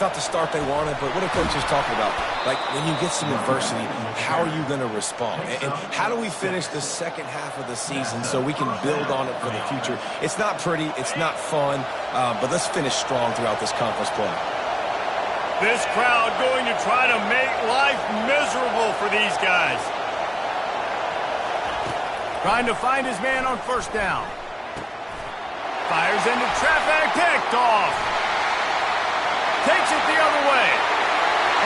Not the start they wanted, but what a coach is talking about. Like, when you get some adversity, how are you going to respond? And how do we finish the second half of the season so we can build on it for the future? It's not pretty, it's not fun, but let's finish strong throughout this conference play. This crowd going to try to make life miserable for these guys. Trying to find his man on first down. Fires into traffic, picked off. Takes it the other way.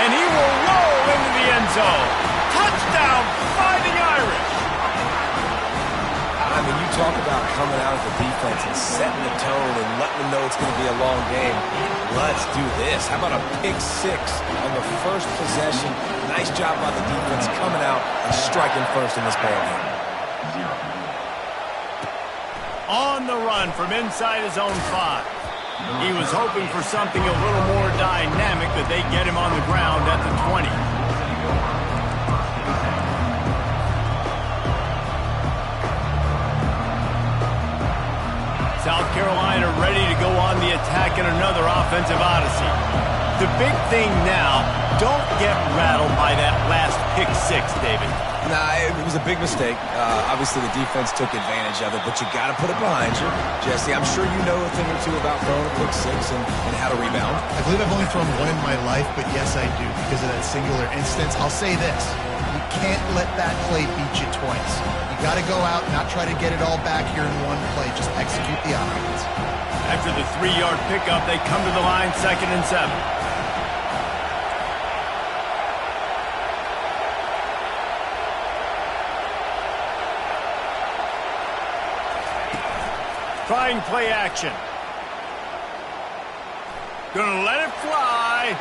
And he will roll into the end zone. Touchdown by the Irish. I mean, you talk about coming out as a defense and setting the tone and letting them know it's going to be a long game. Let's do this. How about a pick six on the first possession? Nice job by the defense coming out and striking first in this ball game. On the run from inside his own 5. He was hoping for something a little more dynamic, but they get him on the ground at the 20. South Carolina ready to go on the attack in another offensive odyssey. The big thing now, don't get rattled by that last pick six, David. Nah, it was a big mistake. Obviously, the defense took advantage of it, but you got to put it behind you. Jesse, I'm sure you know a thing or two about throwing a pick six and how to rebound. I believe I've only thrown one in my life, but yes, I do. Because of that singular instance, I'll say this. You can't let that play beat you twice. You got to go out, not try to get it all back here in one play. Just execute the offense. After the 3-yard pickup, they come to the line, 2nd and 7. Trying play action. Gonna let it fly.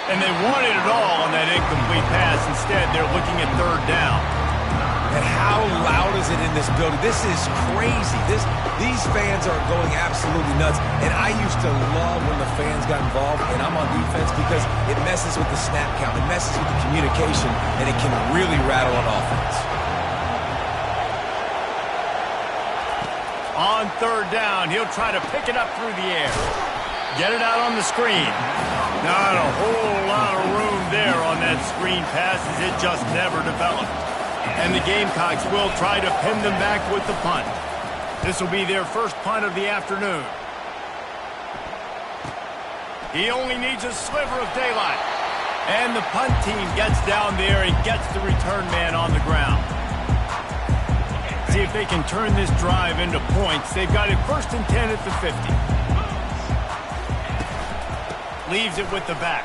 And they wanted it all on that incomplete pass. Instead, they're looking at 3rd down. And how loud is it in this building? This is crazy. These fans are going absolutely nuts. And I used to love when the fans got involved, and I'm on defense because it messes with the snap count. It messes with the communication, and it can really rattle an offense. On 3rd down, he'll try to pick it up through the air. Get it out on the screen. Not a whole lot of room there on that screen pass as it just never developed. And the Gamecocks will try to pin them back with the punt. This will be their first punt of the afternoon. He only needs a sliver of daylight. And the punt team gets down there and gets the return man on the ground. See if they can turn this drive into points. They've got it 1st and 10 at the 50. Leaves it with the back.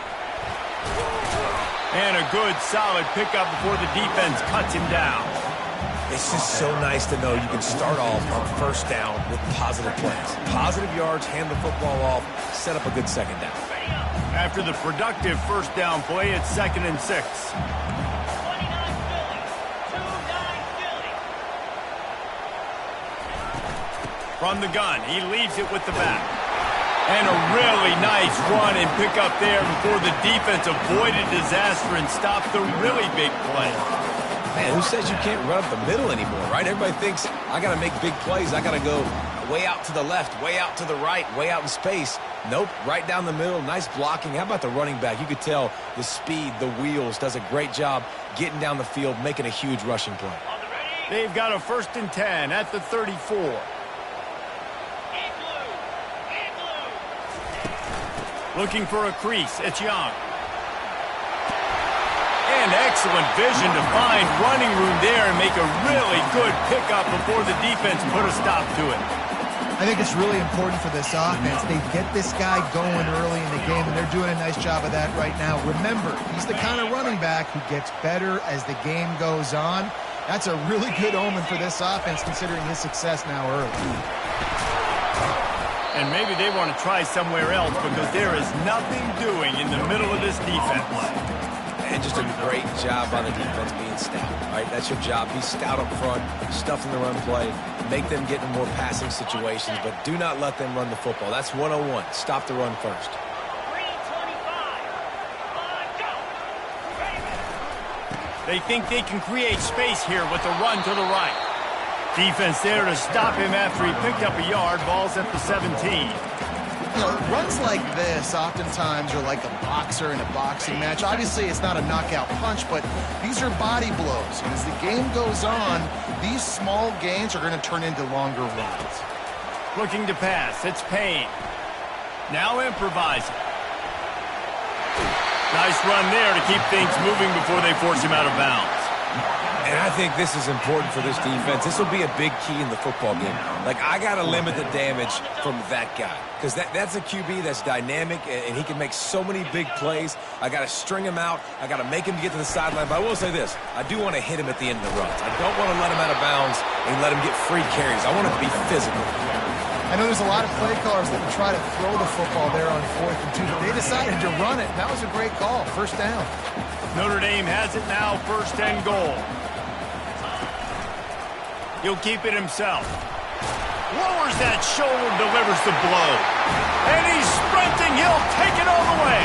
And a good, solid pickup before the defense cuts him down. It's just so nice to know you can start off on 1st down with positive plays. Positive yards, hand the football off, set up a good 2nd down. After the productive 1st down play, it's 2nd and 6. From the gun, he leaves it with the back. And a really nice run and pick up there before the defense avoided disaster and stopped the really big play. Man, who says you can't run up the middle anymore, right? Everybody thinks, I got to make big plays. I got to go way out to the left, way out to the right, way out in space. Nope, right down the middle, nice blocking. How about the running back? You could tell the speed, the wheels, does a great job getting down the field, making a huge rushing play. They've got a 1st and 10 at the 34. Looking for a crease. It's Young. And excellent vision to find running room there and make a really good pickup before the defense put a stop to it. I think it's really important for this offense. They get this guy going early in the game, and they're doing a nice job of that right now. Remember, he's the kind of running back who gets better as the game goes on. That's a really good omen for this offense, considering his success now early. And maybe they want to try somewhere else because there is nothing doing in the middle of this defense. And just a great job by the defense being stout, right? That's your job. Be stout up front, stuff in the run play, make them get in more passing situations, but do not let them run the football. That's 101. Stop the run first. They think they can create space here with the run to the right. Defense there to stop him after he picked up a yard. Ball's at the 17. Runs like this oftentimes are like a boxer in a boxing match. Obviously, it's not a knockout punch, but these are body blows. And as the game goes on, these small gains are going to turn into longer runs. Looking to pass. It's Payne. Now improvising. Nice run there to keep things moving before they force him out of bounds. And I think this is important for this defense. This will be a big key in the football game. Like, I got to limit the damage from that guy because that's a QB that's dynamic, and he can make so many big plays. I got to string him out. I got to make him get to the sideline. But I will say this. I do want to hit him at the end of the runs. I don't want to let him out of bounds and let him get free carries. I want it to be physical. I know there's a lot of play callers that would try to throw the football there on 4th and 2, but they decided to run it. That was a great call. First down. Notre Dame has it now, 1st and goal. He'll keep it himself. Lowers that shoulder, delivers the blow. And he's sprinting. He'll take it all the way.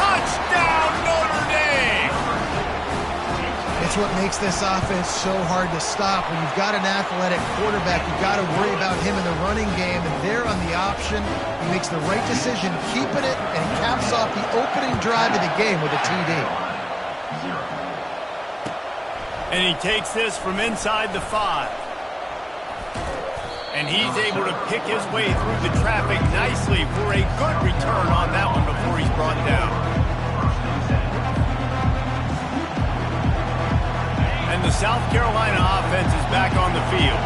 Touchdown, Notre Dame! It's what makes this offense so hard to stop. When you've got an athletic quarterback, you've got to worry about him in the running game. And there on the option, he makes the right decision, keeping it, and caps off the opening drive of the game with a TD. And he takes this from inside the 5. And he's able to pick his way through the traffic nicely for a good return on that one before he's brought down. And the South Carolina offense is back on the field.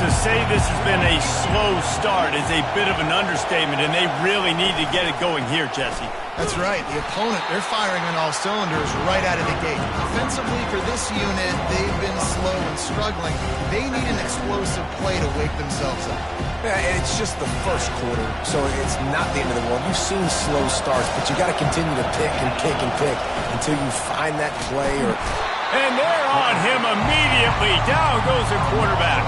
To say this has been a slow start is a bit of an understatement, and they really need to get it going here, Jesse. That's right. The opponent, they're firing on all cylinders right out of the gate. Offensively, for this unit, they've been slow and struggling. They need an explosive play to wake themselves up. Yeah, and it's just the first quarter, so it's not the end of the world. You've seen slow starts, but you got to continue to pick and pick and pick until you find that play. And they're on him immediately. Down goes the quarterback.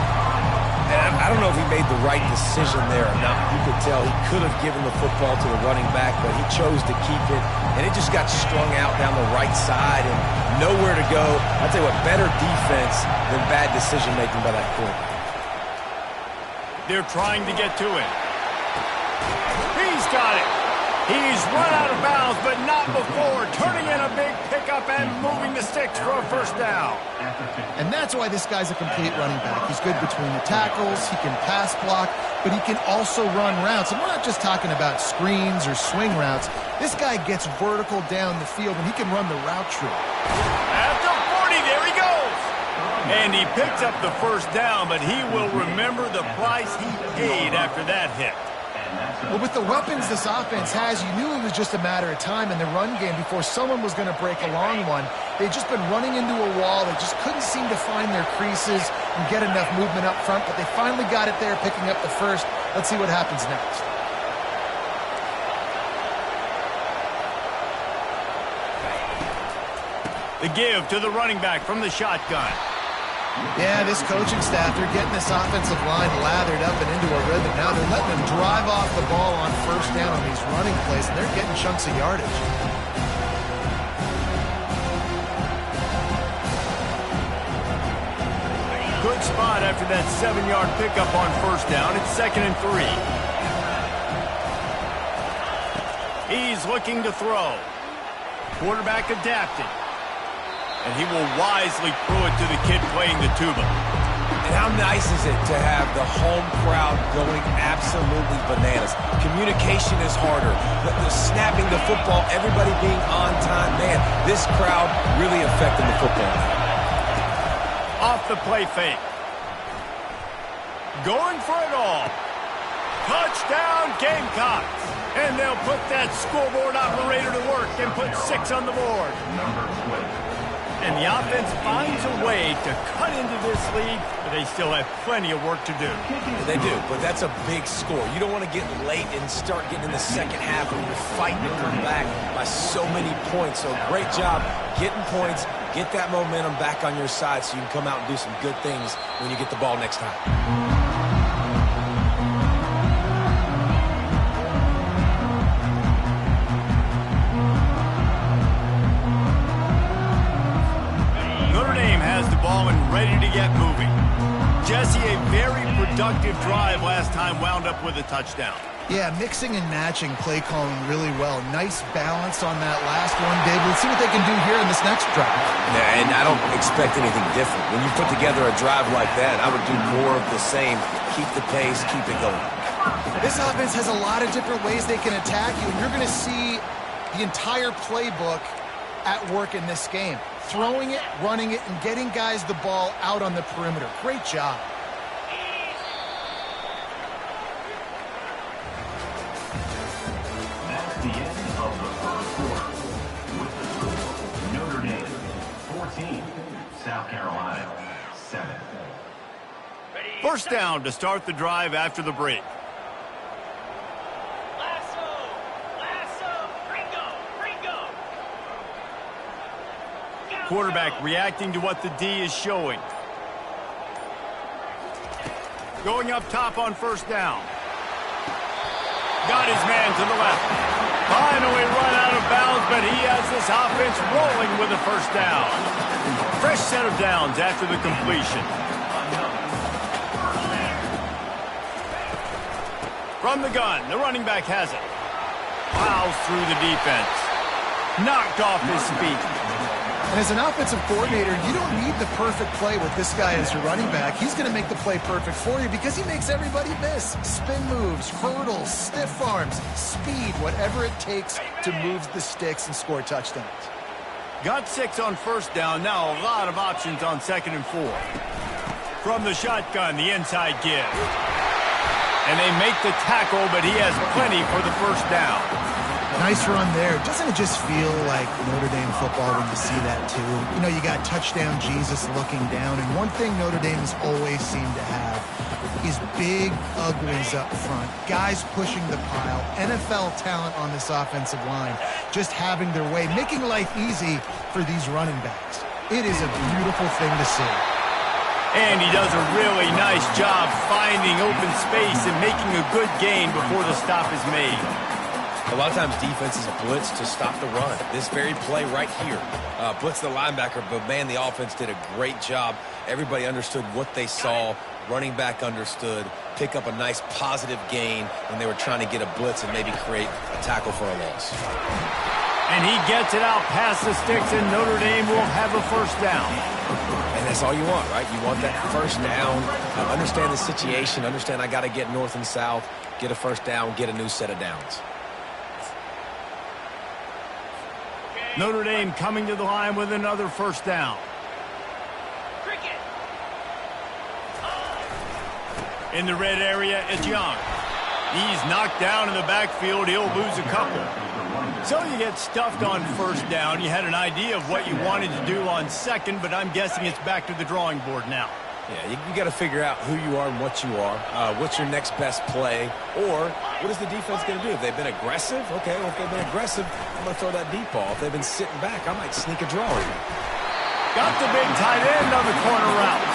I don't know if he made the right decision there or not. You could tell he could have given the football to the running back, but he chose to keep it, and it just got strung out down the right side and nowhere to go. I'll tell you what, better defense than bad decision-making by that quarterback. They're trying to get to it. He's got it. He's run out of bounds, but not before. Turning in a big pickup and moving the sticks for a 1st down. And that's why this guy's a complete running back. He's good between the tackles, he can pass block, but he can also run routes. And we're not just talking about screens or swing routes. This guy gets vertical down the field, and he can run the route tree. After 40, there he goes. And he picks up the 1st down, but he will remember the price he paid after that hit. Well, with the weapons this offense has, you knew it was just a matter of time in the run game before someone was going to break a long one. They'd just been running into a wall. They just couldn't seem to find their creases and get enough movement up front, but they finally got it there, picking up the 1st. Let's see what happens next. The give to the running back from the shotgun. Yeah, this coaching staff, they're getting this offensive line lathered up and into a rhythm. Now they're letting them drive off the ball on 1st down on these running plays, and they're getting chunks of yardage. Good spot after that 7-yard pickup on 1st down. It's 2nd and 3. He's looking to throw. Quarterback adapted. And he will wisely throw it to the kid playing the tuba. And how nice is it to have the home crowd going absolutely bananas? Communication is harder. The snapping the football, everybody being on time. Man, this crowd really affecting the football. Off the play fake. Going for it all. Touchdown, Gamecocks. And they'll put that scoreboard operator to work and put 6 on the board. And the offense finds a way to cut into this lead, but they still have plenty of work to do. They do, but that's a big score. You don't want to get late and start getting in the second half when you're fighting to come back by so many points. So great job getting points, get that momentum back on your side so you can come out and do some good things when you get the ball next time. Ready to get moving. Jesse, a very productive drive last time wound up with a touchdown. Yeah, mixing and matching play calling really well. Nice balance on that last one, David. Let's see what they can do here in this next drive. Yeah, and I don't expect anything different. When you put together a drive like that, I would do more of the same. Keep the pace, keep it going. This offense has a lot of different ways they can attack you, and you're going to see the entire playbook at work in this game. Throwing it, running it, and getting guys the ball out on the perimeter. Great job. The end of the first quarter with the score Notre Dame 14, South Carolina 7. First down to start the drive after the break. Quarterback reacting to what the D is showing. Going up top on first down. Got his man to the left. Finally run out of bounds, but he has this offense rolling with a first down. Fresh set of downs after the completion. From the gun, the running back has it. Plows through the defense. Knocked off his feet. And as an offensive coordinator, you don't need the perfect play with this guy as your running back. He's going to make the play perfect for you because he makes everybody miss. Spin moves, hurdles, stiff arms, speed, whatever it takes to move the sticks and score touchdowns. Got 6 on first down. Now a lot of options on 2nd and 4. From the shotgun, the inside give. And they make the tackle, but he has plenty for the first down. Nice run there. Doesn't it just feel like Notre Dame football when you see that too? You know, you got touchdown Jesus looking down, and one thing Notre Dame has always seemed to have is big uglies up front. Guys pushing the pile. NFL talent on this offensive line. Just having their way, making life easy for these running backs. It is a beautiful thing to see. And he does a really nice job finding open space and making a good gain before the stop is made. A lot of times defenses blitz to stop the run. This very play right here, blitz the linebacker, but man, the offense did a great job. Everybody understood what they saw. Running back understood. Pick up a nice positive gain when they were trying to get a blitz and maybe create a tackle for a loss. And he gets it out past the sticks, and Notre Dame will have a first down. And that's all you want, right? You want that first down. Understand the situation. Understand I got to get north and south, get a first down, get a new set of downs. Notre Dame coming to the line with another first down. In the red area, it's Young. He's knocked down in the backfield. He'll lose a couple. So you get stuffed on first down. You had an idea of what you wanted to do on second, but I'm guessing it's back to the drawing board now. Yeah, you got to figure out who you are and what you are. What's your next best play? Or what is the defense going to do? If they've been aggressive, okay, well, if they've been aggressive, I'm going to throw that deep ball. If they've been sitting back, I might sneak a draw in. Got the big tight end on the corner route.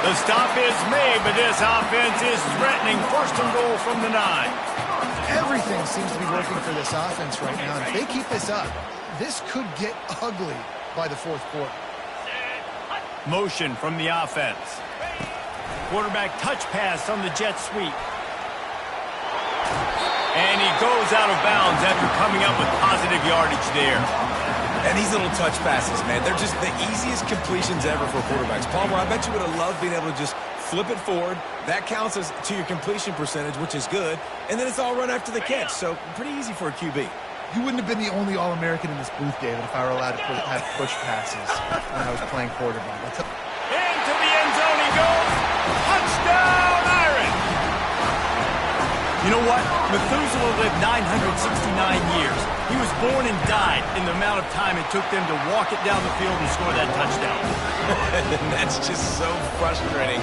The stop is made, but this offense is threatening. First and goal from the 9. Everything seems to be working for this offense right now. And if they keep this up, this could get ugly by the fourth quarter. Motion from the offense. Quarterback touch pass on the jet sweep. And he goes out of bounds after coming up with positive yardage there. And these little touch passes, man, they're just the easiest completions ever for quarterbacks. Palmer, I bet you would have loved being able to just flip it forward. That counts as to your completion percentage, which is good. And then it's all run after the catch. So pretty easy for a QB. You wouldn't have been the only All-American in this booth, David, if I were allowed to have push passes when I was playing quarterback. Into the end zone he goes. Touchdown, Iron! You know what? Methuselah lived 969 years. He was born and died in the amount of time it took them to walk it down the field and score that touchdown. That's just so frustrating.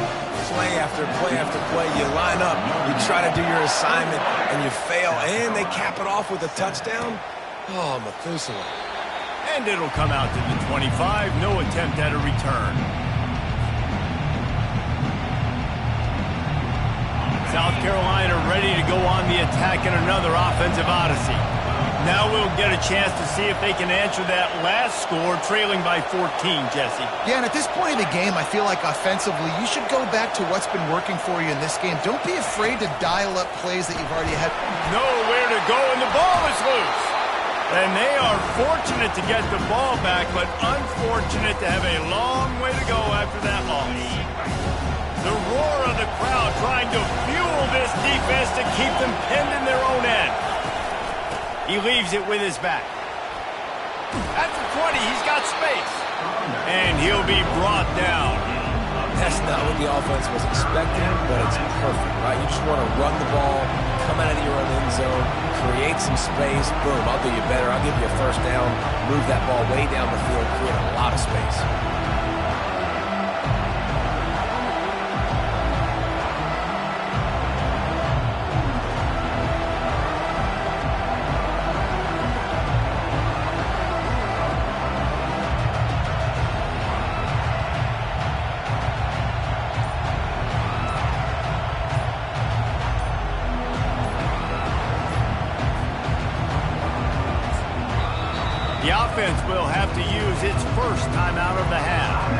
Play after play after play. You line up, you try to do your assignment, and you fail, and they cap it off with a touchdown. Oh, Methuselah. And it'll come out to the 25. No attempt at a return. South Carolina ready to go on the attack in another offensive odyssey. Now we'll get a chance to see if they can answer that last score, trailing by 14, Jesse. Yeah, and at this point in the game, I feel like offensively, you should go back to what's been working for you in this game. Don't be afraid to dial up plays that you've already had. Nowhere to go, and the ball is loose. And they are fortunate to get the ball back, but unfortunate to have a long way to go after that loss. The roar of the crowd trying to fuel this defense to keep them pinned in their own end. He leaves it with his back. At the 20, he's got space. And he'll be brought down. That's not what the offense was expecting, but it's perfect, right? You just want to run the ball, come out of your own end zone, create some space, boom, I'll do you better. I'll give you a first down, move that ball way down the field, create a lot of space. The offense will have to use its first timeout of the half.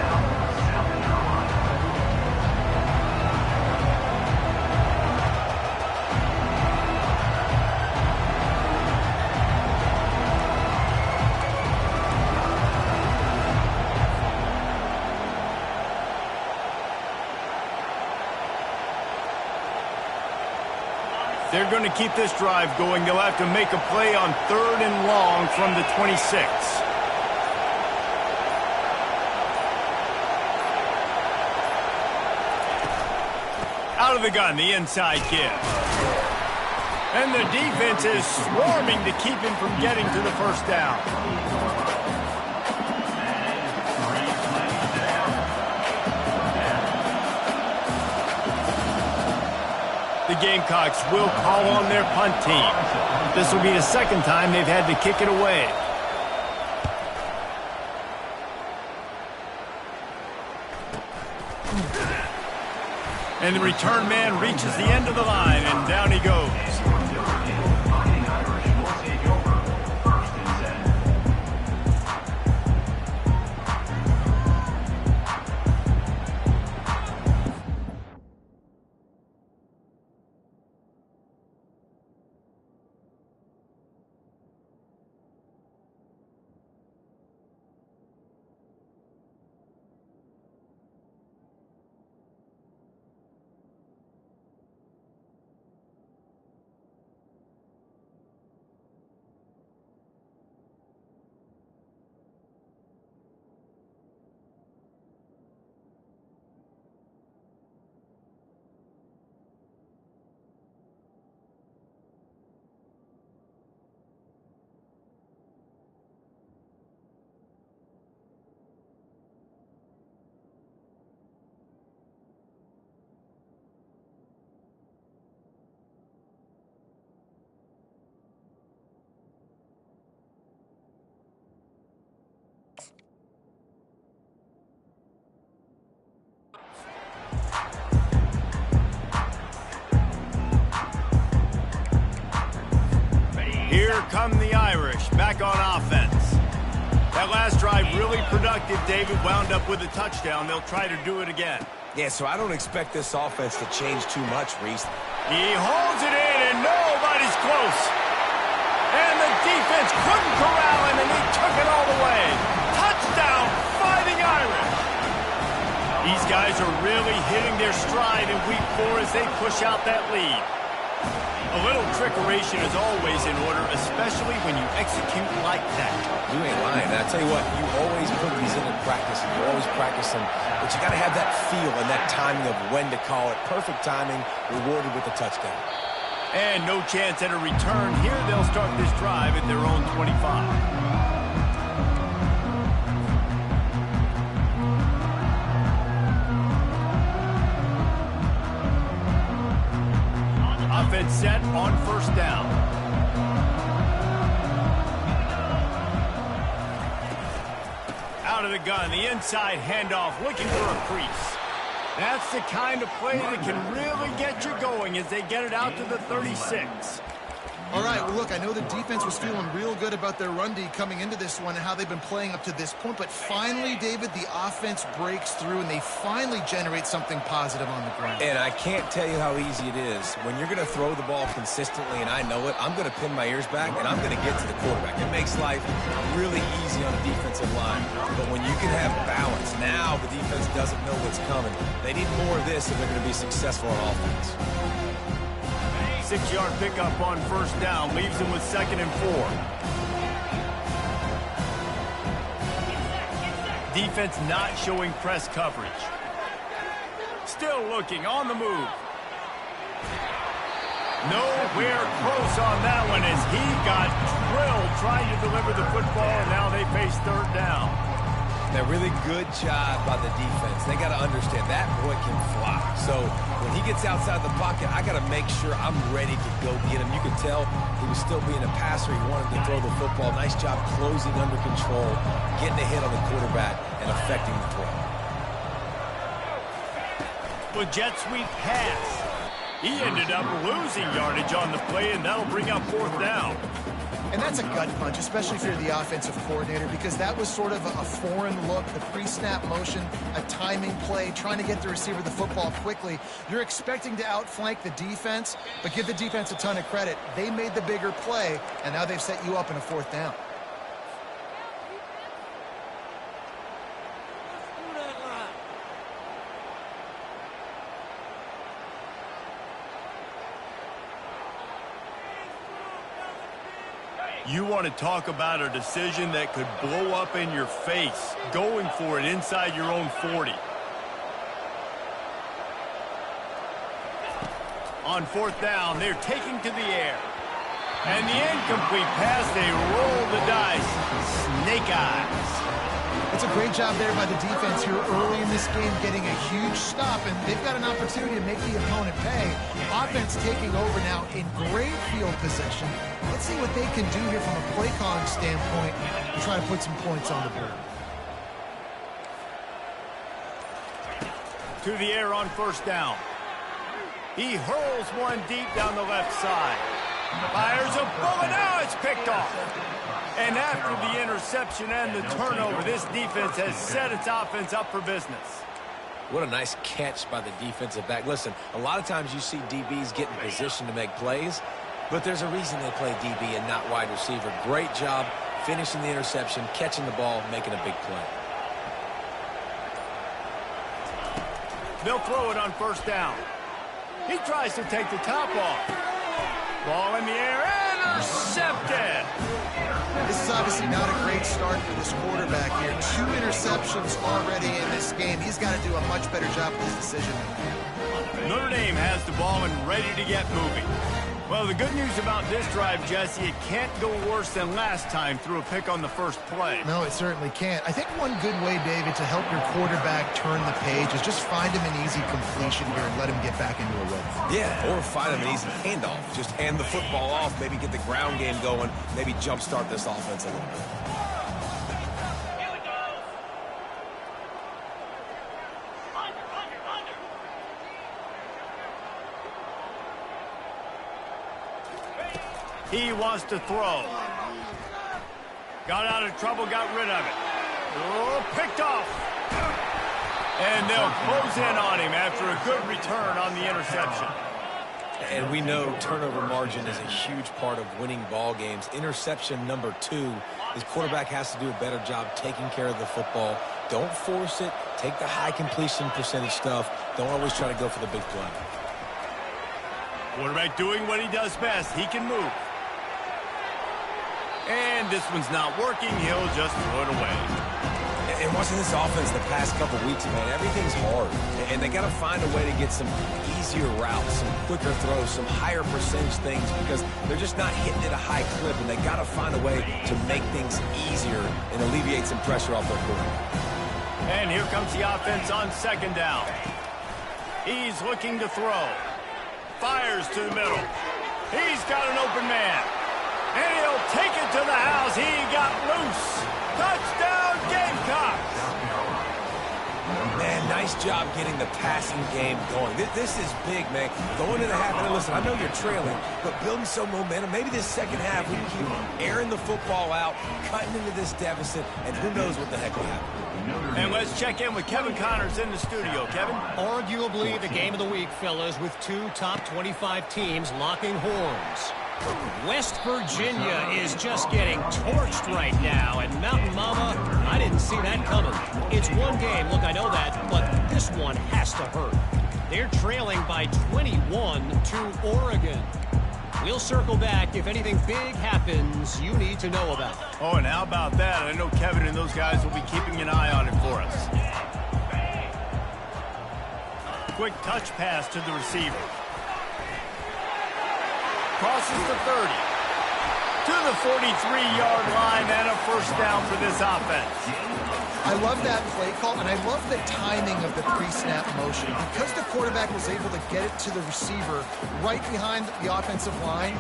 They're going to keep this drive going. They'll have to make a play on 3rd and long from the 26. Out of the gun, the inside give. And the defense is swarming to keep him from getting to the first down. The Gamecocks will call on their punt team. This will be the second time they've had to kick it away. And the return man reaches the end of the line, and down he goes. Here come the Irish, back on offense. That last drive really productive. David wound up with a touchdown. They'll try to do it again. Yeah, so I don't expect this offense to change too much, Reese. He holds it in, and nobody's close. And the defense couldn't corral him, and he took it all the way. Touchdown, Fighting Irish. These guys are really hitting their stride in week 4 as they push out that lead. A little trickeration is always in order, especially when you execute like that. You ain't lying. And I tell you what, you always put these in practice, and you always practice them, but you got to have that feel and that timing of when to call it. Perfect timing, rewarded with a touchdown. And no chance at a return. Here they'll start this drive at their own 25. Offense set on first down. Out of the gun, the inside handoff, looking for a crease. That's the kind of play that can really get you going as they get it out to the 36. All right, well, look, I know the defense was feeling real good about their run D coming into this one and how they've been playing up to this point, but finally, David, the offense breaks through and they finally generate something positive on the ground. And I can't tell you how easy it is. When you're going to throw the ball consistently, and I know it, I'm going to pin my ears back, and I'm going to get to the quarterback. It makes life really easy on a defensive line. But when you can have balance, now the defense doesn't know what's coming. They need more of this if they're going to be successful on offense. 6-yard pickup on first down leaves them with 2nd and 4. Defense not showing press coverage. Still looking on the move. Nowhere close on that one as he got drilled trying to deliver the football, and now they face 3rd down. A really good job by the defense. They got to understand that boy can fly. So when he gets outside the pocket, I got to make sure I'm ready to go get him. You can tell he was still being a passer. He wanted to throw the football. Nice job closing under control, getting a hit on the quarterback, and affecting the throw. With jet sweep pass. He ended up losing yardage on the play, and that'll bring up 4th down. And that's a gut punch, especially if you're the offensive coordinator, because that was sort of a foreign look, the pre-snap motion, a timing play, trying to get the receiver the football quickly. You're expecting to outflank the defense, but give the defense a ton of credit. They made the bigger play, and now they've set you up in a 4th down. You want to talk about a decision that could blow up in your face, going for it inside your own 40. On 4th down, they're taking to the air. And the incomplete pass, they roll the dice. Snake eyes. It's a great job there by the defense here early in this game, getting a huge stop, and they've got an opportunity to make the opponent pay. Offense taking over now in great field possession. Let's see what they can do here from a play calling standpoint to try to put some points on the board. To the air on 1st down. He hurls one deep down the left side. Fires a bullet. Now it's picked off. And after the interception and the turnover, this defense has set its offense up for business. What a nice catch by the defensive back. Listen, a lot of times you see DBs get in position to make plays, but there's a reason they play DB and not wide receiver. Great job finishing the interception, catching the ball, making a big play. They'll throw it on 1st down. He tries to take the top off. Ball in the air, intercepted. This is obviously not a great start for this quarterback here. 2 interceptions already in this game. He's got to do a much better job with his decision. Notre Dame has the ball and ready to get moving. Well, the good news about this drive, Jesse, it can't go worse than last time through a pick on the first play. No, it certainly can't. I think one good way, David, to help your quarterback turn the page is just find him an easy completion here and let him get back into a rhythm. Yeah, or find him an easy handoff. Just hand the football off, maybe get the ground game going, maybe jumpstart this offense a little bit. He wants to throw. Got out of trouble, got rid of it. Oh, picked off. And they'll close in on him after a good return on the interception. And we know turnover margin is a huge part of winning ball games. Interception number 2, his quarterback has to do a better job taking care of the football. Don't force it. Take the high completion percentage stuff. Don't always try to go for the big play. Quarterback doing what he does best. He can move. And this one's not working. He'll just throw it away. And watching this offense the past couple weeks, man, everything's hard. And they got to find a way to get some easier routes, some quicker throws, some higher percentage things because they're just not hitting at a high clip. And they got to find a way to make things easier and alleviate some pressure off their quarterback. And here comes the offense on 2nd down. He's looking to throw. Fires to the middle. He's got an open man. And he'll take it to the house. He got loose. Touchdown, Gamecocks. Man, Nice job getting the passing game going. This is big, man. Going to the half, and listen, I know you're trailing, but building some momentum. Maybe this second half we can keep airing the football out, cutting into this deficit, and who knows what the heck will happen. And let's check in with Kevin Connors in the studio. Kevin? Arguably the game of the week, fellas, with two top 25 teams locking horns. West Virginia is just getting torched right now, and Mountain Mama, I didn't see that coming. It's one game, look, I know that, but this one has to hurt. They're trailing by 21 to Oregon. We'll circle back if anything big happens you need to know about. Oh, and how about that? I know Kevin and those guys will be keeping an eye on it for us. Quick touch pass to the receiver. Crosses the 30. To the 43-yard line and a first down for this offense. I love that play call, and I love the timing of the pre-snap motion. Because the quarterback was able to get it to the receiver right behind the offensive line,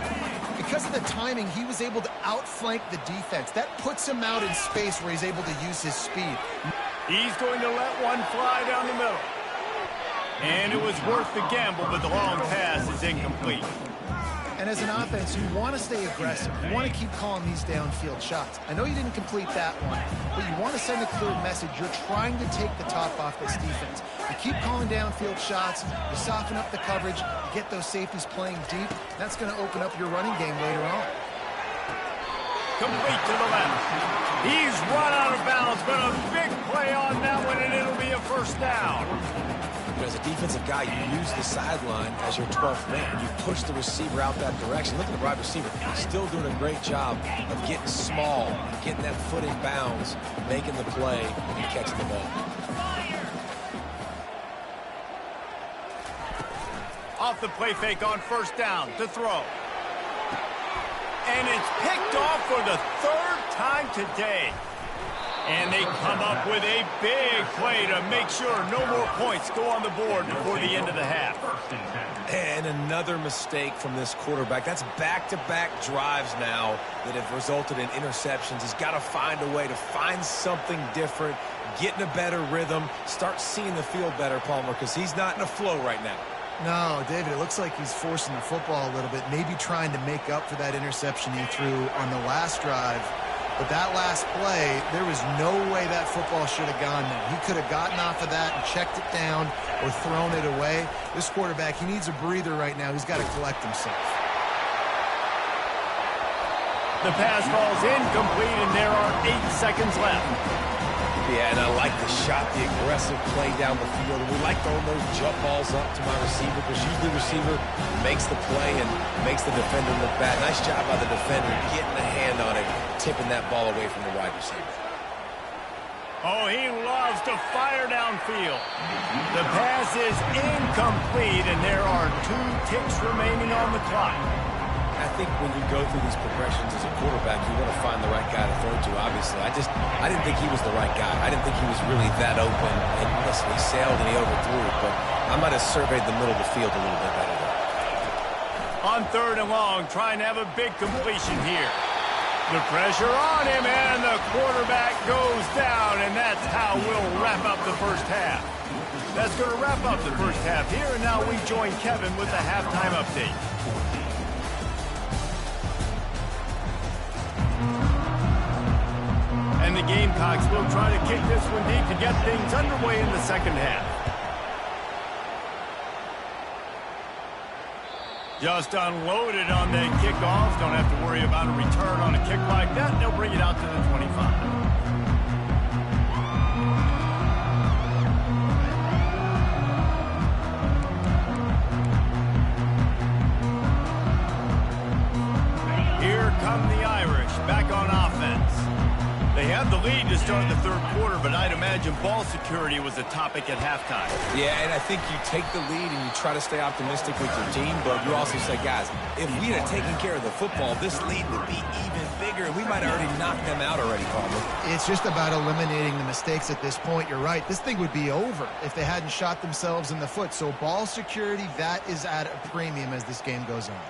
because of the timing, he was able to outflank the defense. That puts him out in space where he's able to use his speed. He's going to let one fly down the middle. And it was worth the gamble, but the long pass is incomplete. And as an offense, you want to stay aggressive. You want to keep calling these downfield shots. I know you didn't complete that one, but you want to send a clear message. You're trying to take the top off this defense. You keep calling downfield shots. You soften up the coverage. You get those safeties playing deep. That's going to open up your running game later on. Complete to the left. He's run out of bounds, but a big play on that one, and it'll be a first down. As a defensive guy, you use the sideline as your 12th man. You push the receiver out that direction. Look at the wide receiver. Still doing a great job of getting small, getting that foot in bounds, making the play, and catching the ball. Off the play fake on first down to throw. And it's picked off for the third time today. And they come up with a big play to make sure no more points go on the board before the end of the half. And another mistake from this quarterback. That's back-to-back drives now that have resulted in interceptions. He's got to find a way to find something different, get in a better rhythm, start seeing the field better, Palmer, because he's not in a flow right now. No, David, it looks like he's forcing the football a little bit, maybe trying to make up for that interception he threw on the last drive. But that last play, there was no way that football should have gone there. He could have gotten off of that and checked it down or thrown it away. This quarterback, he needs a breather right now. He's got to collect himself. The pass falls incomplete, and there are 8 seconds left. Yeah, and I like the shot, the aggressive play down the field. And we like throwing those jump balls up to my receiver because usually the receiver makes the play and makes the defender look bad. Nice job by the defender getting a hand on it, tipping that ball away from the wide receiver. Oh, he loves to fire downfield. The pass is incomplete, and there are 2 ticks remaining on the clock. I think when you go through these progressions as a quarterback, you want to find the right guy to throw to, obviously. I didn't think he was the right guy. I didn't think he was really that open. And listen, he sailed and he overthrew it, but I might have surveyed the middle of the field a little bit better there. On 3rd and long, trying to have a big completion here. The pressure on him, and the quarterback goes down, and that's how we'll wrap up the first half. That's going to wrap up the first half here, and now we join Kevin with the halftime update. And the Gamecocks will try to kick this one deep to get things underway in the second half. Just unloaded on the kickoff. Don't have to worry about a return on a kick like that. They'll bring it out to the 25. Here come the Irish back on offense. They have the lead to start the 3rd quarter, but I'd imagine ball security was a topic at halftime. Yeah, and I think you take the lead and you try to stay optimistic with your team, but you also say, guys, if we had taken care of the football, this lead would be even bigger, and we might have already knocked them out already, Palmer. It's just about eliminating the mistakes at this point. You're right. This thing would be over if they hadn't shot themselves in the foot. So ball security, that is at a premium as this game goes on.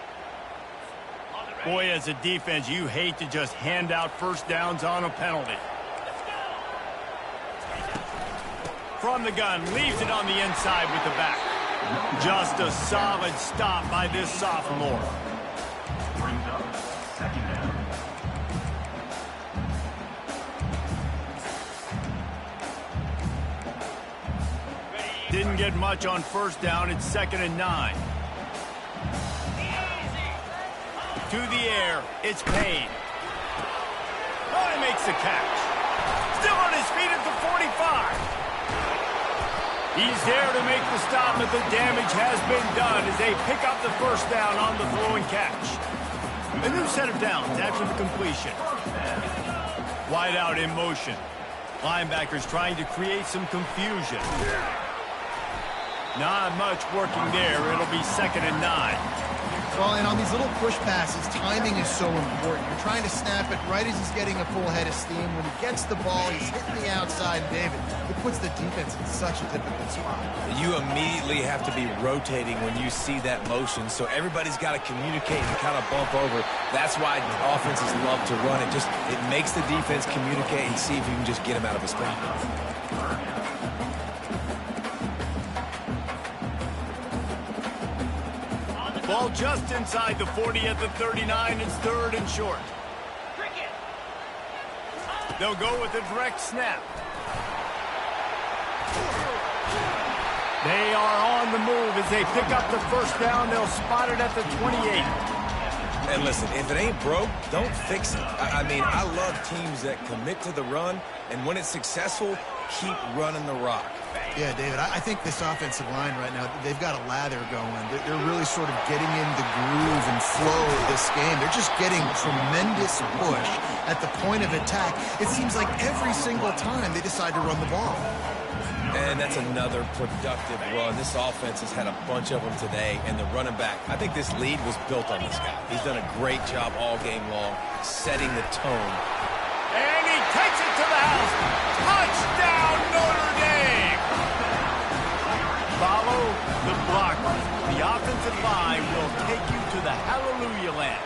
Boy, as a defense, you hate to just hand out first downs on a penalty. from the gun, leaves it on the inside with the back. Just a solid stop by this sophomore. Brings up second down. Didn't get much on first down. It's 2nd and 9. To the air, it's Payne. Oh, he makes the catch. Still on his feet at the 45. He's there to make the stop, but the damage has been done as they pick up the first down on the throw and catch. A new set of downs after the completion. Wide out in motion. Linebackers trying to create some confusion. Not much working there. It'll be 2nd and 9. Well, and on these little push passes, timing is so important. You're trying to snap it right as he's getting a full head of steam. When he gets the ball, he's hitting the outside, David. It puts the defense in such a difficult spot. You immediately have to be rotating when you see that motion, so everybody's got to communicate and kind of bump over. That's why offenses love to run it. It makes the defense communicate and see if you can just get him out of his spot. Ball just inside the 40 at the 39. It's 3rd and short. They'll go with a direct snap. They are on the move as they pick up the first down. They'll spot it at the 28. And listen, if it ain't broke, don't fix it. I mean, I love teams that commit to the run, and when it's successful, keep running the rock. Yeah, David, I think this offensive line right now, they've got a lather going. They're really sort of getting in the groove and flow of this game. They're just getting tremendous push at the point of attack. It seems like every single time they decide to run the ball. And that's another productive run. This offense has had a bunch of them today, and the running back, I think this lead was built on this guy. He's done a great job all game long, setting the tone. And he takes it to the house. Touchdown, Notre Dame! Follow the blocker. The offensive line will take you to the hallelujah land.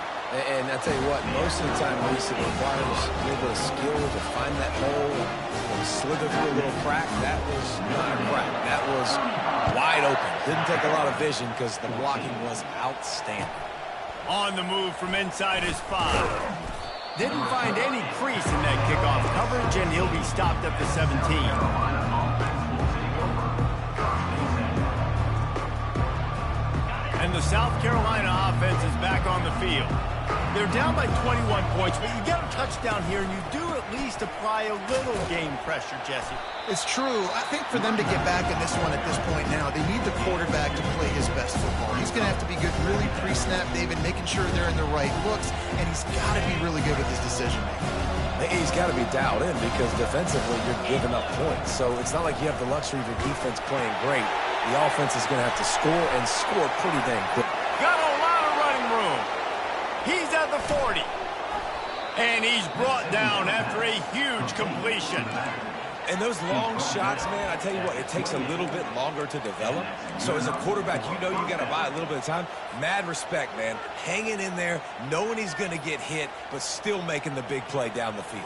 And I tell you what, most of the time, Reese, it requires a little bit of skill to find that hole and slither through a little crack. That was not a crack. That was wide open. Didn't take a lot of vision because the blocking was outstanding. On the move from inside his 5. Didn't find any crease in that kickoff coverage, and he'll be stopped at the 17. And the South Carolina offense is back on the field. They're down by 21 points, but you get a touchdown here, and you do at least apply a little game pressure, Jesse. It's true. I think for them to get back in this one at this point now, they need the quarterback to play his best football. He's going to have to be good, really pre-snap, David, making sure they're in the right looks, and he's got to be really good with his decision-making. He's got to be dialed in because defensively you're giving up points. So it's not like you have the luxury of your defense playing great. The offense is going to have to score and score pretty dang quick. Got a lot of running room. He's at the 40. And he's brought down after a huge completion. And those long shots, man, I tell you what, it takes a little bit longer to develop. So as a quarterback, you know you got to buy a little bit of time. Mad respect, man. Hanging in there, knowing he's going to get hit, but still making the big play down the field.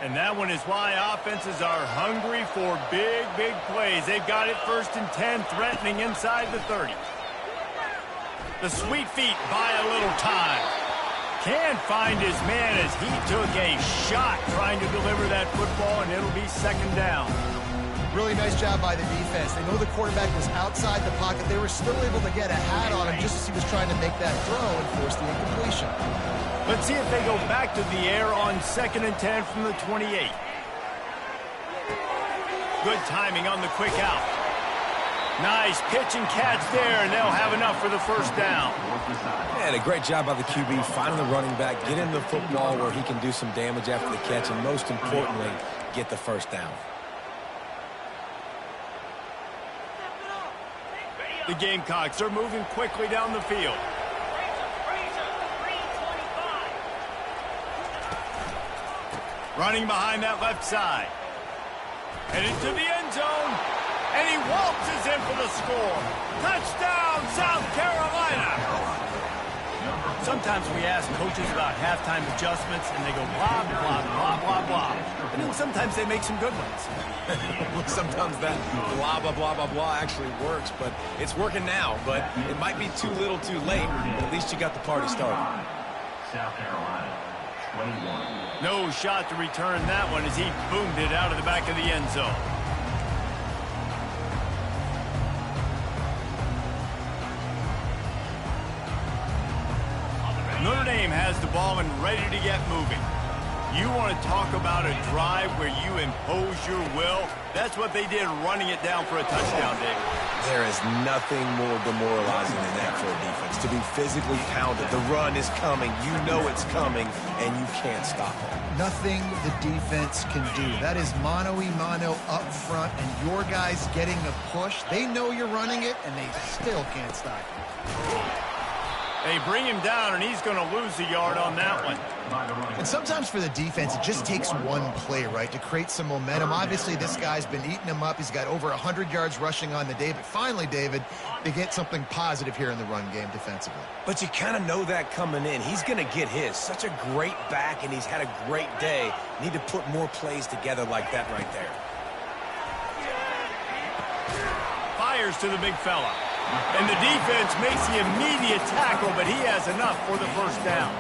And that one is why offenses are hungry for big, big plays. They've got it 1st and 10, threatening inside the 30. The sweet feet buy a little time. Can't find his man as he took a shot trying to deliver that football, and it'll be 2nd down. Really nice job by the defense. They know the quarterback was outside the pocket. They were still able to get a hat on him just as he was trying to make that throw and force the incompletion. Let's see if they go back to the air on 2nd and 10 from the 28. Good timing on the quick out. Nice pitch and catch there, and they'll have enough for the first down. And a great job by the QB, finding the running back, get him the football where he can do some damage after the catch, and most importantly, get the first down. The Gamecocks are moving quickly down the field. Running behind that left side. Headed to the end zone. And he waltzes in for the score. Touchdown, South Carolina. sometimes we ask coaches about halftime adjustments, and they go blah, blah, blah, blah, blah. And then sometimes they make some good ones. Well, sometimes that blah, blah, blah, blah, blah actually works, but it's working now. But it might be too little too late, but at least you got the party started. South Carolina, 21. No shot to return that one as he boomed it out of the back of the end zone. Notre Dame has the ball and ready to get moving. You want to talk about a drive where you impose your will? That's what they did, running it down for a touchdown, David. There is nothing more demoralizing than that for a defense. To be physically pounded. The run is coming. You know it's coming, and you can't stop it. Nothing the defense can do. That is mano-a-mano up front, and your guys getting the push. They know you're running it, and they still can't stop it. They bring him down, and he's going to lose a yard on that one. And sometimes for the defense, it just takes one play, right, to create some momentum. Obviously, this guy's been eating him up. He's got over 100 yards rushing on the day. But finally, David, they get something positive here in the run game defensively. But you kind of know that coming in. He's going to get his. Such a great back, and he's had a great day. Need to put more plays together like that right there. Fires to the big fella. And the defense makes the immediate tackle, but he has enough for the first down.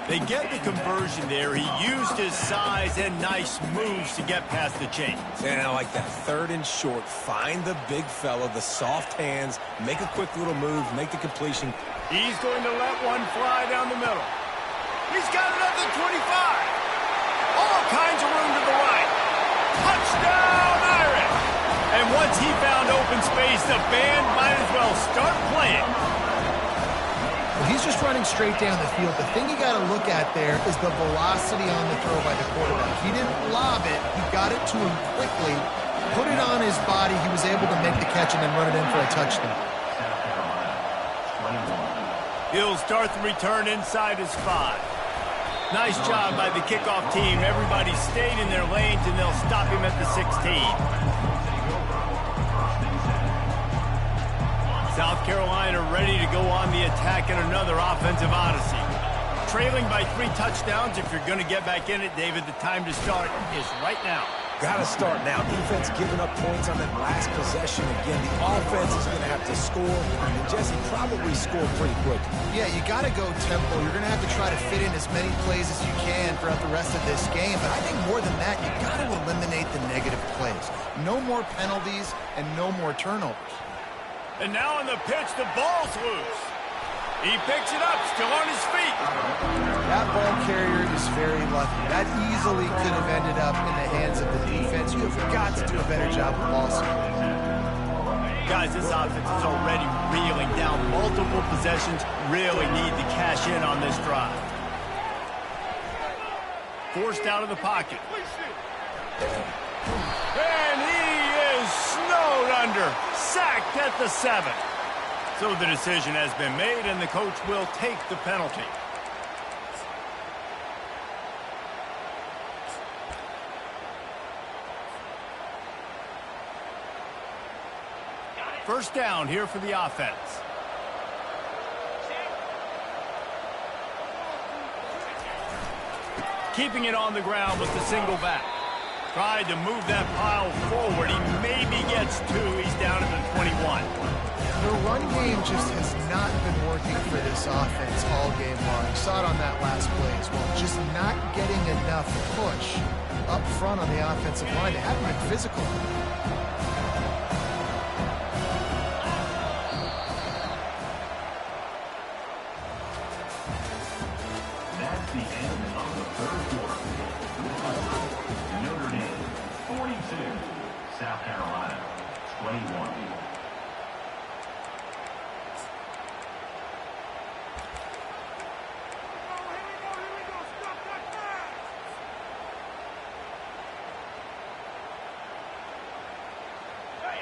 They get the conversion there. He used his size and nice moves to get past the chains. And I like that. 3rd and short. Find the big fella, the soft hands, make a quick little move, make the completion. He's going to let one fly down the middle. He's got it up to 25. All kinds of room to the right. Touchdown, Irish! And once he found open space, the band might as well start playing. Well, he's just running straight down the field. The thing you got to look at there is the velocity on the throw by the quarterback. He didn't lob it. He got it to him quickly, put it on his body. He was able to make the catch and then run it in for a touchdown. He'll start the return inside his 5. Nice job by the kickoff team. Everybody stayed in their lanes, and they'll stop him at the 16. South Carolina ready to go on the attack in another offensive odyssey. Trailing by 3 touchdowns. If you're going to get back in it, David, the time to start is right now. Got to start now. Defense giving up points on that last possession. Again, the offense is going to have to score. And Jesse probably score pretty quick. Yeah, you got to go tempo. You're going to have to try to fit in as many plays as you can throughout the rest of this game. But I think more than that, you got to eliminate the negative plays. No more penalties and no more turnovers. And now on the pitch, the ball's loose. He picks it up, still on his feet. That ball carrier is very lucky. That easily could have ended up in the hands of the defense. You have got to do a better job with ball security. Guys, this offense is already reeling down multiple possessions. Really need to cash in on this drive. Forced out of the pocket. And he is snowed under. Sacked at the 7. So the decision has been made, and the coach will take the penalty. First down here for the offense. Keeping it on the ground with the single back. Tried to move that pile forward. He maybe gets 2. He's down at the 21. The run game just has not been working for this offense all game long. You saw it on that last play as well. Just not getting enough push up front on the offensive line. They haven't been physical. That's the end of the 3rd quarter. Notre Dame, 42. South Carolina, 21.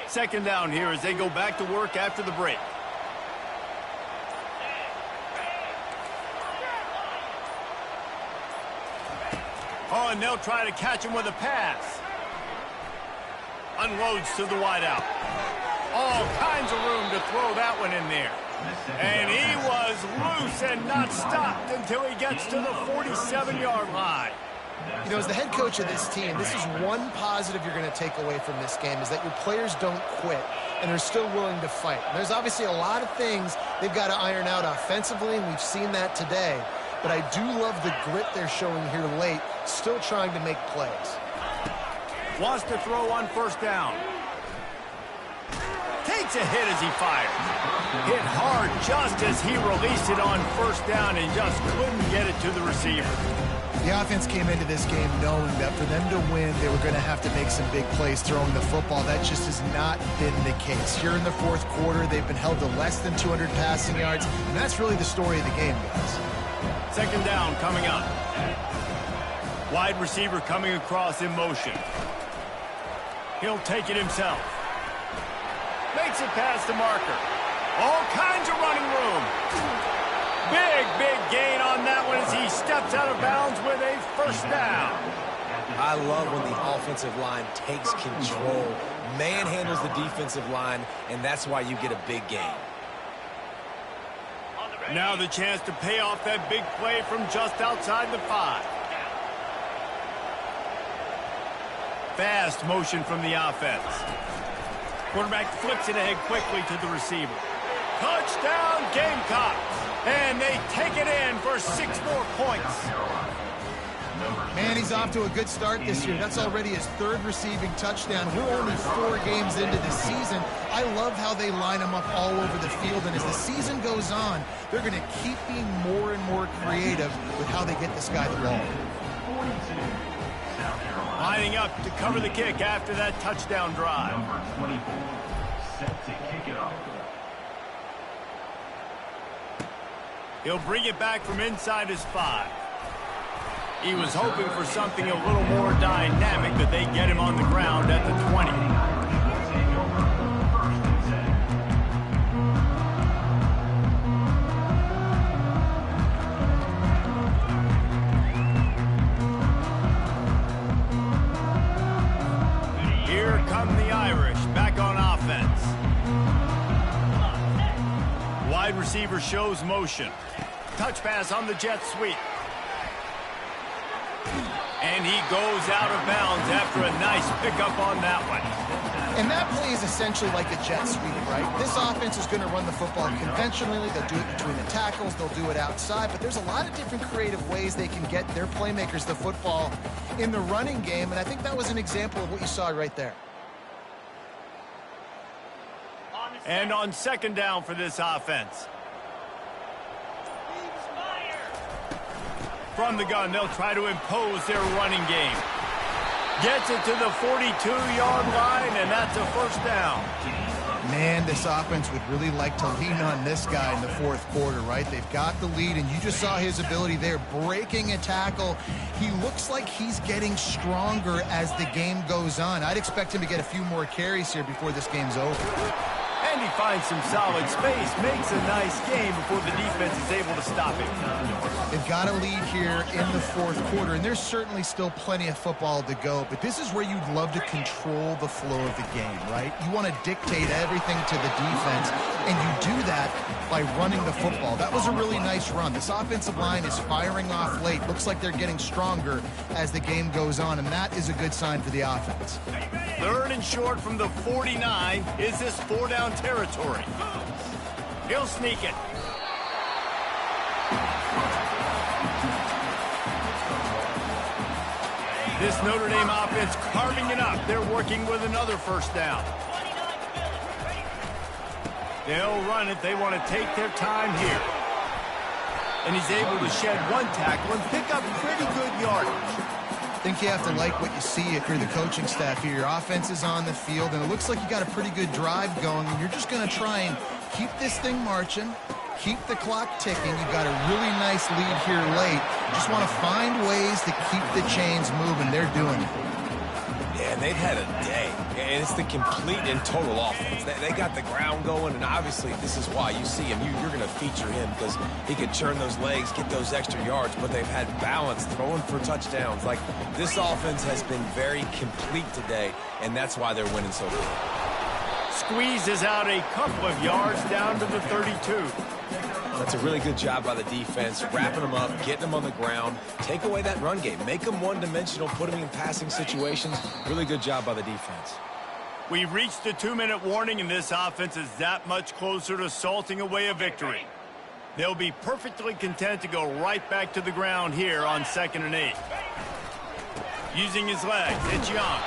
Second down here as they go back to work after the break. Oh, and they'll try to catch him with a pass. Unloads to the wideout. All kinds of room to throw that one in there. And he was loose and not stopped until he gets to the 47-yard line. You know, as the head coach of this team, this is one positive you're going to take away from this game, is that your players don't quit and they're still willing to fight. And there's obviously a lot of things they've got to iron out offensively, and we've seen that today. But I do love the grit they're showing here late, still trying to make plays. Wants to throw on first down. Takes a hit as he fires. Hit hard just as he released it on first down and just couldn't get it to the receiver. The offense came into this game knowing that for them to win, they were going to have to make some big plays throwing the football. That just has not been the case. Here in the fourth quarter, they've been held to less than 200 passing yards, and that's really the story of the game, guys. Second down coming up. Wide receiver coming across in motion. He'll take it himself. Makes it past the marker. All kinds of running room. Big gain on that one as he steps out of bounds with a first down. I love when the offensive line takes control, manhandles the defensive line, and that's why you get a big gain. Now the chance to pay off that big play from just outside the 5. Fast motion from the offense. Quarterback flips it ahead quickly to the receiver. Touchdown Gamecocks! And they take it in for 6 more points. Man, he's off to a good start this year. That's already his 3rd receiving touchdown. We're only 4 games into the season. I love how they line him up all over the field. And as the season goes on, they're going to keep being more and more creative with how they get this guy the ball. Lining up to cover the kick after that touchdown drive. Number 24, set to kick it off. He'll bring it back from inside his 5. He was hoping for something a little more dynamic, but they get him on the ground at the 20. Here come the Irish back on offense. Wide receiver shows motion. Touch pass on the jet sweep. And he goes out of bounds after a nice pickup on that one. And that play is essentially like a jet sweep, right? This offense is going to run the football conventionally. They'll do it between the tackles. They'll do it outside. But there's a lot of different creative ways they can get their playmakers the football in the running game. And I think that was an example of what you saw right there. And on second down for this offense. From the gun, they'll try to impose their running game. Gets it to the 42-yard line, and that's a first down. Man, this offense would really like to lean on this guy in the fourth quarter, right? They've got the lead, and you just saw his ability there, breaking a tackle. He looks like he's getting stronger as the game goes on. I'd expect him to get a few more carries here before this game's over. And he finds some solid space, makes a nice game before the defense is able to stop him. They've got a lead here in the fourth quarter, and there's certainly still plenty of football to go, but this is where you'd love to control the flow of the game, right? You want to dictate everything to the defense, and you do that by running the football. That was a really nice run. This offensive line is firing off late. Looks like they're getting stronger as the game goes on, and that is a good sign for the offense. 3rd and short from the 49. Is this 4-down territory? He'll sneak it. This Notre Dame offense carving it up. They're working with another first down. They'll run it. They want to take their time here. And he's able to shed 1 tackle and pick up pretty good yardage. I think you have to like what you see if you're the coaching staff here. Your offense is on the field, and it looks like you got a pretty good drive going, and you're just going to try and keep this thing marching, keep the clock ticking. You've got a really nice lead here late. You just want to find ways to keep the chains moving. They're doing it. Yeah, they've had a day, and it's the complete and total offense. They got the ground going, and obviously this is why you see him. You're going to feature him because he can churn those legs, get those extra yards, but they've had balance throwing for touchdowns. Like, this offense has been very complete today, and that's why they're winning so good. Squeezes out a couple of yards down to the 32. That's a really good job by the defense, wrapping them up, getting them on the ground. Take away that run game. Make them one-dimensional, put them in passing situations. Really good job by the defense. We've reached the 2-minute warning, and this offense is that much closer to salting away a victory. They'll be perfectly content to go right back to the ground here on 2nd and 8. Using his legs, it's Young.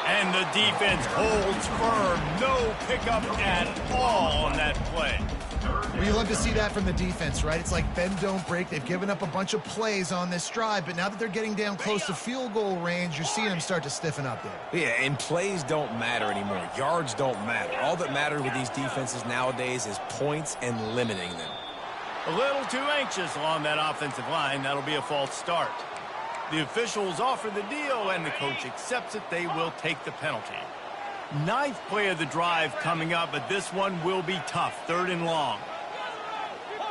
And the defense holds firm. No pickup at all on that play. Well, you love to see that from the defense, right? It's like bend, don't break. They've given up a bunch of plays on this drive, but now that they're getting down close to field goal range, you're seeing them start to stiffen up there. Yeah, and plays don't matter anymore. Yards don't matter. All that matters with these defenses nowadays is points and limiting them. A little too anxious along that offensive line. That'll be a false start. The officials offer the deal, and the coach accepts it. They will take the penalty. 9th play of the drive coming up, but this one will be tough. 3rd and long.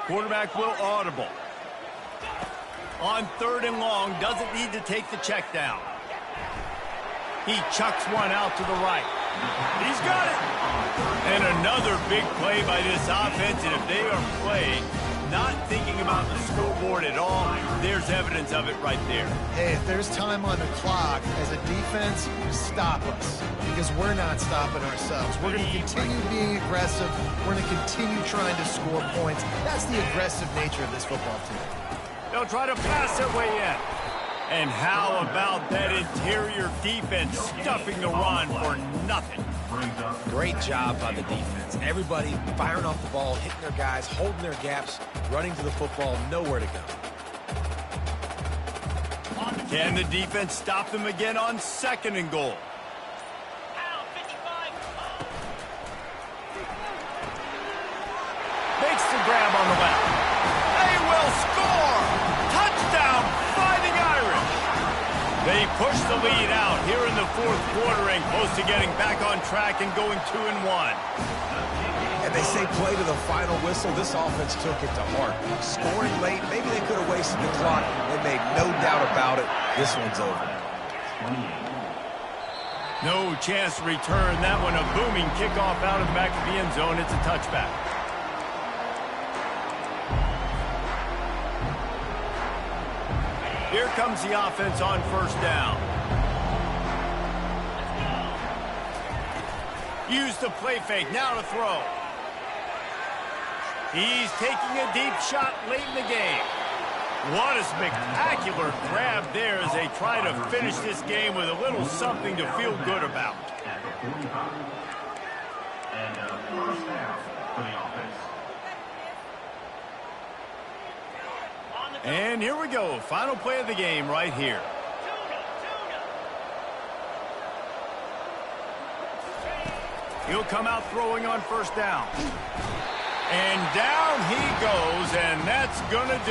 Quarterback will audible. On 3rd and long, doesn't need to take the check down. He chucks one out to the right. He's got it. And another big play by this offense, and if they are playing, not thinking about the scoreboard at all, there's evidence of it right there. Hey, if there's time on the clock, as a defense, stop us. Because we're not stopping ourselves. We're going to continue being aggressive. We're going to continue trying to score points. That's the aggressive nature of this football team. They'll try to pass their way in. And how about that interior defense stuffing the run for nothing? Great job by the defense. Everybody firing off the ball, hitting their guys, holding their gaps, running to the football, nowhere to go. Can the defense stop them again on 2nd and goal? Makes the grab on the left. They will score! Touchdown, Fighting Irish! They push the lead out here in the 4th quarter and close to getting back on track and going 2-1. And they say play to the final whistle. This offense took it to heart. Scoring late, maybe they could have wasted the clock. They made no doubt about it. This one's over. No chance to return that one. A booming kickoff out of the back of the end zone. It's a touchback. Here comes the offense on 1st down. Use the play fake. Now to throw. He's taking a deep shot late in the game. What a spectacular grab there as they try to finish this game with a little something to feel good about. And a 1st down for the offense. And here we go. Final play of the game right here. He'll come out throwing on 1st down. And down he goes, and that's going to do it.